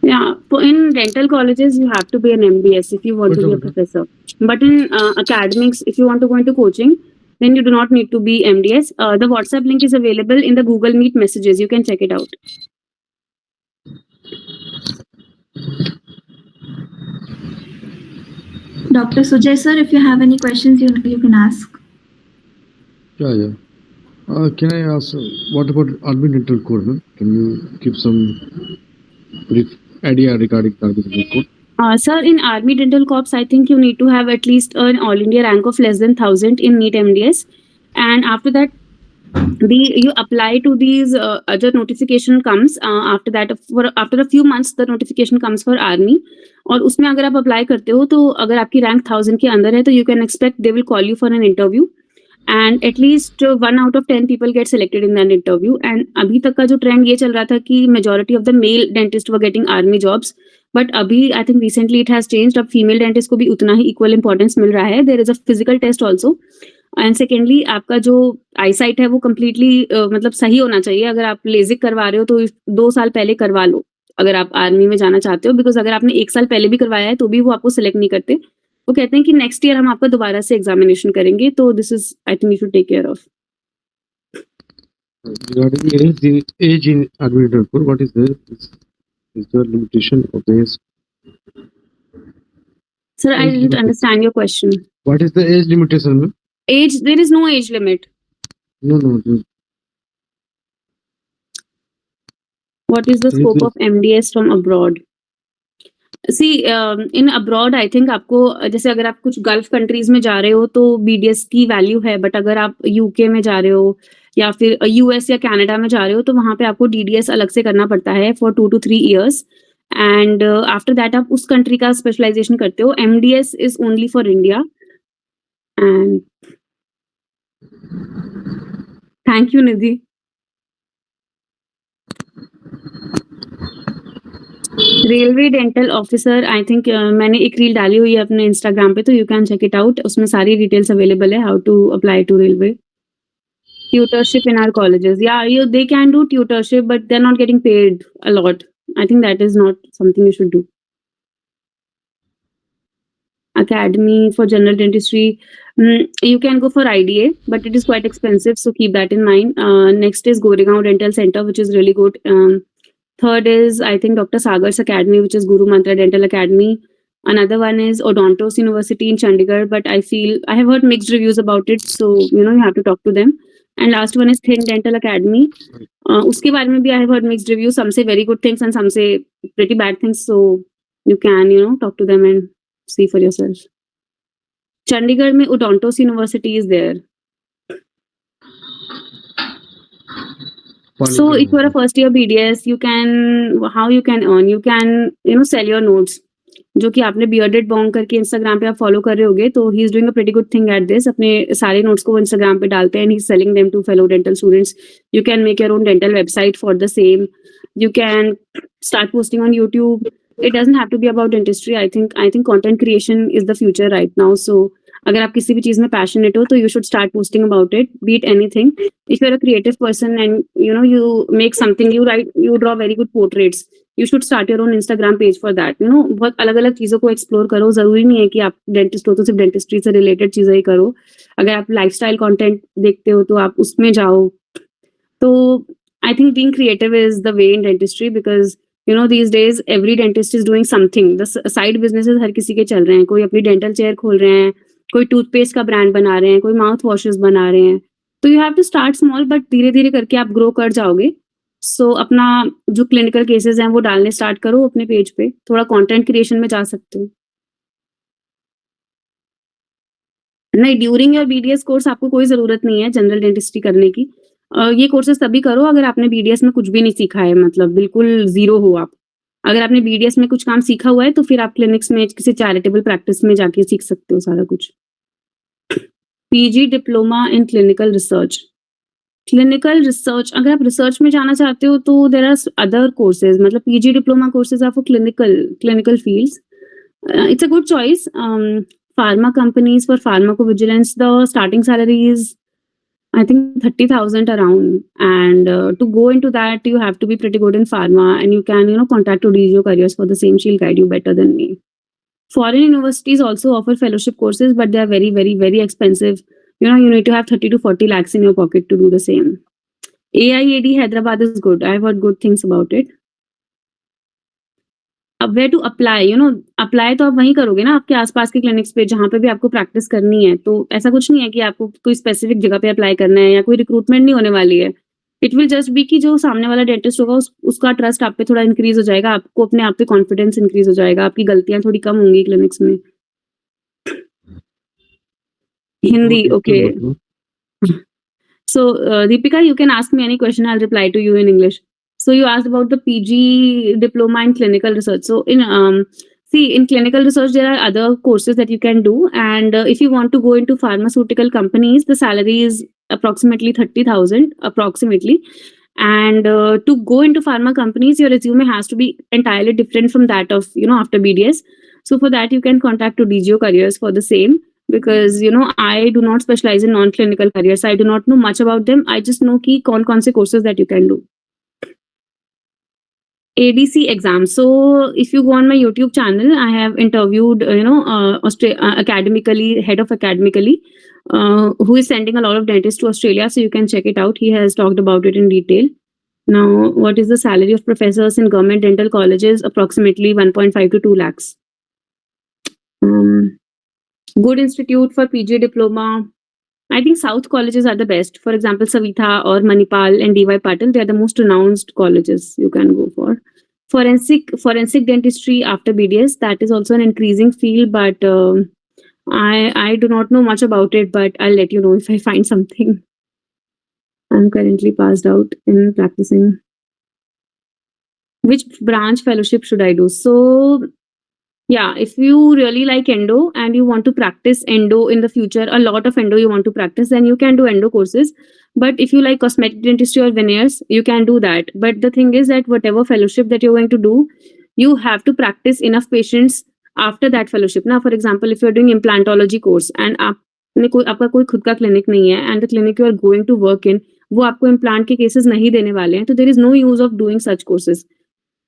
S2: Yeah, so in dental colleges, you have to be an MDS if you want to be a professor. But in academics, if you want to go into coaching, then you do not need to be MDS. The WhatsApp link is available in the Google Meet messages. You can check it out.
S1: Dr. Sujay sir, if you have any questions, you can ask.
S3: Yeah. Can I ask, what about Army Dental Code? No? Can you give some brief idea regarding Army Dental Code?
S2: Sir, in Army Dental Corps, I think you need to have at least an All India rank of less than 1000 in NEET MDS. And after that, you apply to these other notification comes after that after a few months the notification comes for army और उसमें अगर आप apply करते हो तो अगर आपकी rank 1000 के अंदर है तो you can expect they will call you for an interview and at least 1 out of 10 people get selected in that interview. And अभी तक का जो ट्रेंड ये चल रहा था कि majority of the male dentists were getting army jobs, but अभी I think recently it has changed. अब female dentist को भी उतना ही equal importance मिल रहा है. There is a physical test also. And secondly आपका जो आई साइट है वो कम्प्लीटली मतलब सही होना चाहिए. अगर आप लेजिक करवा रहे हो तो 2 साल पहले करवा लो अगर आप आर्मी में जाना चाहते हो, बिकॉज अगर आपने 1 साल पहले भी करवाया है तो भी वो आपको सिलेक्ट नहीं करते. वो कहते हैं कि नेक्स्ट ईयर हम आपका दोबारा से एग्जामिनेशन करेंगे. तो this is I think you should take care of.
S3: Regarding age in Army Dental Code, what is the limitation of the age?
S2: Sir, I didn't understand your question.
S3: What is the age limitation, ma'am?
S2: Age, there is no age limit.
S3: No.
S2: What is the scope of MDS from abroad? See, in abroad, I think आपको जैसे अगर आप कुछ gulf countries में जा रहे हो तो BDS की वैल्यू है, बट अगर आप UK में जा रहे हो या फिर US या कनाडा में जा रहे हो तो वहां पे आपको DDS अलग से करना पड़ता है for 2 to 3 years. And after that आप उस कंट्री का स्पेशलाइजेशन करते हो. MDS is only for India. And thank you Nidhi. Railway dental officer, I think मैंने एक रील डाली हुई है अपने इंस्टाग्राम पे, तो you can check it out. उसमें सारी डिटेल्स अवेलेबल है how to apply to railway. Tutorship in our colleges, yeah, they can do tutorship, but they're not getting paid a lot. I think that is not something you should do. Academy for general dentistry, you can go for IDA, but it is quite expensive, so keep that in mind. Next is Goregaon Dental Center, which is really good. Third is, I think, Dr. Sagar's Academy, which is Guru Mantra Dental Academy. Another one is Odontos University in Chandigarh, but I have heard mixed reviews about it, so you have to talk to them. And last one is Thin Dental Academy. Uske baare mein bhi I have heard mixed reviews. Some say very good things and some say pretty bad things. So you can, talk to them and see for yourself. Chandigarh mein Odontos University is there. So if you are a first year BDS, how you can earn? You can, sell your notes. जो कि आपने bearded Bong करके Instagram पे आप follow कर रहे होगे, तो he is doing a pretty good thing at this. अपने सारे नोट्स को वो इंस्टाग्राम पे डालते हैं and he is selling them to fellow dental students. You can make your own dental website for the same. You can start posting on YouTube. It doesn't have to be about dentistry. I think content creation is the future right now. So अगर आप किसी भी चीज में passionate हो तो you should start posting about it, be it anything. If you are a creative person and you make something, you draw very good portraits, you should start your own Instagram page for that. बहुत अलग अलग चीजों को explore करो. जरूरी नहीं है कि आप डेंटिस्ट हो तो सिर्फ डेंटिस्ट्री से रिलेटेड चीजें ही करो. अगर आप लाइफस्टाइल कंटेंट देखते हो तो आप उसमें जाओ. तो I think being creative is the way in dentistry, because these days every dentist is doing something. The side businesses हर किसी के चल रहे हैं. कोई अपनी डेंटल चेयर खोल रहे हैं, कोई टूथपेस्ट का ब्रांड बना रहे हैं, कोई माउथ वॉशेस बना रहे हैं. तो you have to start small, but धीरे धीरे करके आप ग्रो कर जाओगे. सो अपना जो क्लिनिकल केसेस हैं वो डालने स्टार्ट करो अपने पेज पे, थोड़ा कंटेंट क्रिएशन में जा सकते हो। नहीं, ड्यूरिंग योर बीडीएस कोर्स आपको कोई ज़रूरत नहीं है जनरल डेंटिस्ट्री करने की। ये कोर्सेज़ तभी करो अगर आपने बीडीएस में कुछ भी नहीं सीखा है, मतलब बिल्कुल ज़ीरो हो आप। अगर आपने बीडीएस में कुछ काम सीखा हुआ है तो फिर आप क्लिनिक्स में किसी चैरिटेबल प्रैक्टिस में जाके सीख सकते हो सारा कुछ। PG diploma in clinical research. Clinical research, अगर आप रिसर्च में जाना चाहते हो तो देयर आर अदर कोर्सेज़, मतलब PG diploma courses are for clinical fields. It's a good choice. Pharma companies, for pharmacovigilance, the starting salary is, I think, 30,000 around. And to go into that, you have to be pretty good in pharma, and you can, contact Odizio Careers for the same. She'll guide you better than me. Foreign universities also offer fellowship courses, but they are very, very, very expensive. You need to have 30 to 40 lakhs in your pocket to do the same. AIAD Hyderabad is good. I've heard good things about it. अब where to apply, apply तो आप वहीं करोगे ना आपके आसपास के clinics पे जहाँ पे भी आपको प्रैक्टिस करनी है। तो ऐसा कुछ नहीं है कि आपको कोई स्पेसिफिक जगह पे अप्लाई करना है या कोई रिक्रूटमेंट नहीं होने वाली है। इट विल जस्ट बी कि जो सामने वाला डेंटिस्ट होगा उसका ट्रस्ट आप पे थोड़ा इंक्रीज हो जाएगा, आपको अपने आप पे कॉन्फिडेंस इंक्रीज हो जाएगा, आपकी गलतियां थोड़ी कम होंगी क्लिनिक्स में। Hindi, okay. So, Deepika, you can ask me any question. I'll reply to you in English. So you asked about the PG diploma in clinical research. So in clinical research, there are other courses that you can do. And if you want to go into pharmaceutical companies, the salary is approximately 30,000 approximately. And to go into pharma companies, your resume has to be entirely different from that of, after BDS. So for that, you can contact Odizio Careers for the same. Because I do not specialize in non-clinical careers. I do not know much about them. I just know ki kaun se courses that you can do. ADC exam. So if you go on my YouTube channel, I have interviewed academically, head of academically, who is sending a lot of dentists to Australia. So you can check it out. He has talked about it in detail. Now, what is the salary of professors in government dental colleges? Approximately 1.5 to 2 lakhs. Good institute for PG diploma. I think South colleges are the best. For example, Savitha or Manipal and DY Patil, they are the most renowned colleges you can go for. Forensic dentistry after BDS, that is also an increasing field, but I do not know much about it, but I'll let you know if I find something. I'm currently passed out in practicing. Which branch fellowship should I do? So, yeah, if you really like endo and you want to practice endo in the future, a lot of endo you want to practice, then you can do endo courses. But if you like cosmetic dentistry or veneers, you can do that. But the thing is that whatever fellowship that you're going to do, you have to practice enough patients after that fellowship. Now, for example, if you're doing implantology course and आपका कोई खुद का clinic नहीं है and the clinic you are going to work in, वो आपको implant के cases नहीं देने वाले हैं, तो there is no use of doing such courses.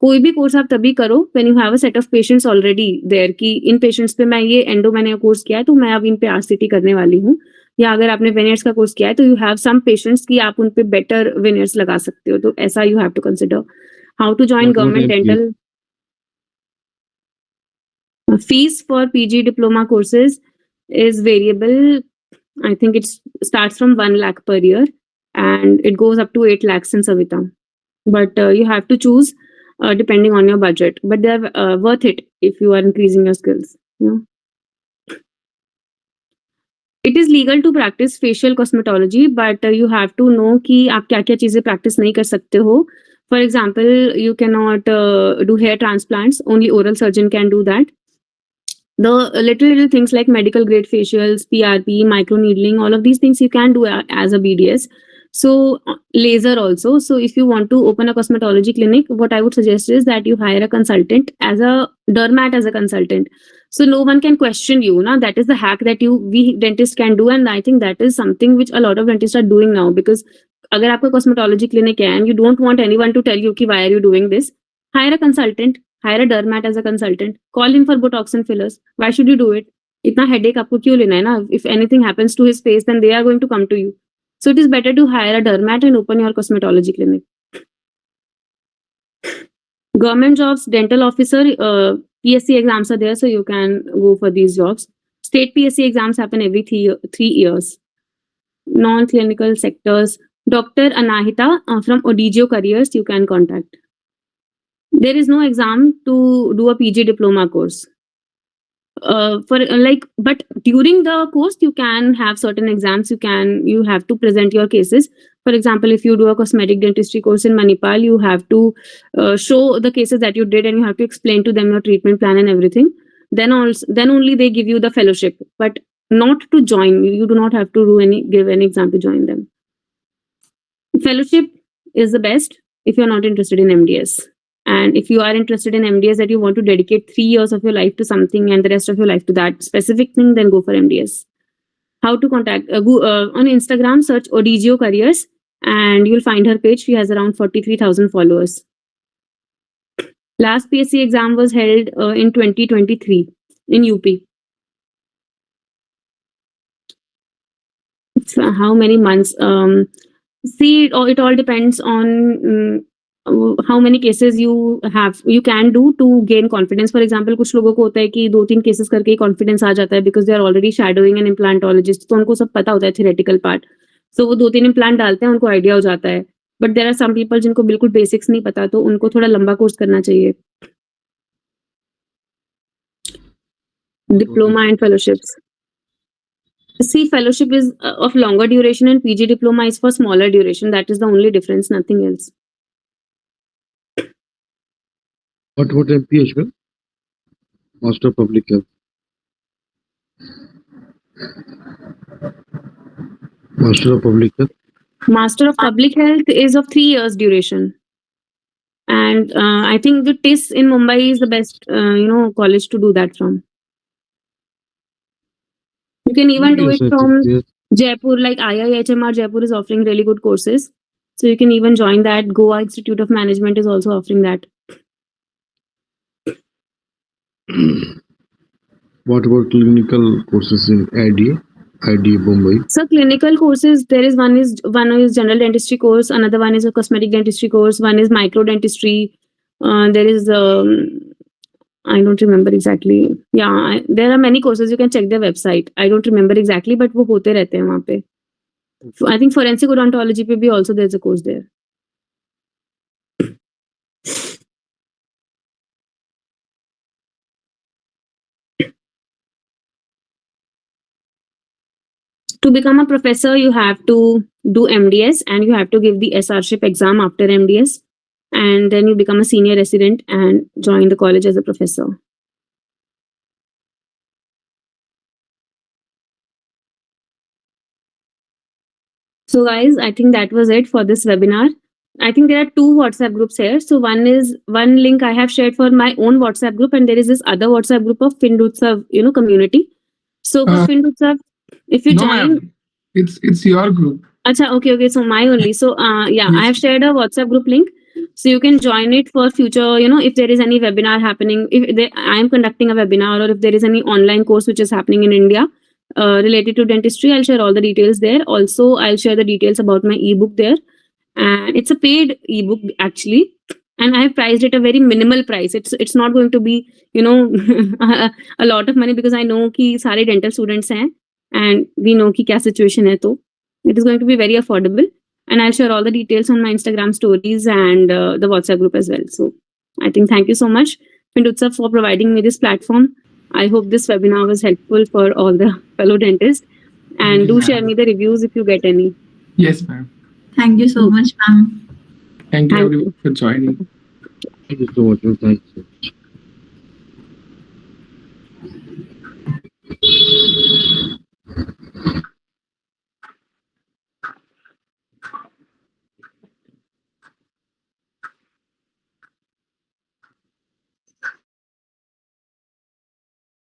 S2: कोई भी कोर्स आप तभी करो when you have a set of patients already there कि इन patients पे मैं ये endo मैंने कोर्स किया है तो मैं अब इन पे RCT करने वाली हूँ, या अगर आपने veneers का कोर्स किया है तो you have some patients कि आप उन पे better veneers लगा सकते हो, तो ऐसा you have to consider. How to join government dental? Fees for PG diploma courses is variable. I think it starts from 1 lakh per year and it goes up to 8 lakhs in Savitha. But you have to choose depending on your budget, but they're worth it if you are increasing your skills. It is legal to practice facial cosmetology, but you have to know कि आप क्या-क्या चीजें practice नहीं कर सकते हो. For example, you cannot do hair transplants. Only oral surgeon can do that. The little things like medical grade facials, PRP, microneedling, all of these things you can do as a BDS. So laser also. So if you want to open a cosmetology clinic, what I would suggest is that you hire a consultant as a dermat as a consultant. So no one can question you. Now that is the hack that we dentists can do, and I think that is something which a lot of dentists are doing now. Because अगर आपका cosmetology clinic है and you don't want anyone to tell you कि why are you doing this, hire a consultant, hire a dermat as a consultant, call him for Botox and fillers. Why should you do it? इतना headache आपको क्यों लेना है ना? If anything happens to his face, then they are going to come to you. So it is better to hire a dermat and open your cosmetology clinic. Government jobs, dental officer, PSC exams are there, so you can go for these jobs. State PSC exams happen every 3 years. Non-clinical sectors, Dr. Anahita from Odigio Careers, you can contact. There is no exam to do a PG diploma course. But during the course you can have certain exams. You have to present your cases. For example, if you do a cosmetic dentistry course in Manipal, you have to show the cases that you did, and you have to explain to them your treatment plan and everything. Then only they give you the fellowship, but not to join. You do not have to give any exam to join them. Fellowship is the best if you're not interested in MDS. And if you are interested in MDS, that you want to dedicate 3 years of your life to something and the rest of your life to that specific thing, then go for MDS. How to contact? On Instagram, search Odigio Careers and you'll find her page. She has around 43,000 followers. Last PSC exam was held in 2023 in UP. So how many months? See, it all depends on how many cases you can do to gain confidence. For example, कुछ लोगों को होता है कि 2-3 cases करके ही confidence आ जाता है because they are already shadowing an implantologist. तो उनको सब पता होता है theoretical part. So वो 2-3 implant डालते हैं, उनको idea हो जाता है. But there are some people जिनको बिल्कुल basics नहीं पता, तो उनको थोड़ा लंबा course करना चाहिए. Diploma and fellowships. See, fellowship is of longer duration and PG diploma is for smaller duration. That is the only difference, nothing else.
S3: What about MPH? Master of Public Health. Master of Public Health.
S2: Master of Public Health is of 3 years duration. And I think the TIS in Mumbai is the best, college to do that from. You can even do it from Jaipur, like IIHMR Jaipur is offering really good courses. So you can even join that. Goa Institute of Management is also offering that.
S3: What about clinical courses in IDA Mumbai?
S2: So clinical courses, there is one is general dentistry course, another one is a cosmetic dentistry course, one is micro dentistry. There is I don't remember exactly. Yeah, there are many courses. You can check their website. I don't remember exactly, but वो होते रहते हैं वहाँ पे. I think forensic odontology पे भी also there's a course there. To become a professor, you have to do MDS and you have to give the SRship exam after MDS. And then you become a senior resident and join the college as a professor. So guys, I think that was it for this webinar. I think there are 2 WhatsApp groups here. So one link I have shared for my own WhatsApp group, and there is this other WhatsApp group of Findutsav, community. So for Findutsav, if you join,
S4: it's your group.
S2: Acha, okay. So my only. So yes. I have shared a WhatsApp group link. So you can join it for future, if there is any webinar happening, I am conducting a webinar, or if there is any online course which is happening in India related to dentistry, I'll share all the details there. Also, I'll share the details about my ebook there. And it's a paid ebook actually. And I have priced it a very minimal price. It's not going to be, a lot of money, because I know ki sare dental students hain and we know ki kya situation hai, to it is going to be very affordable. And I'll share all the details on my Instagram stories and the WhatsApp group as well. So I think thank you so much, Findutsav, for providing me this platform. I hope this webinar was helpful for all the fellow dentists. And do share me the reviews if you get any.
S4: Yes, ma'am.
S1: Thank you so much, ma'am.
S4: Thank you everyone for joining.
S3: Thank you so much. Thank you.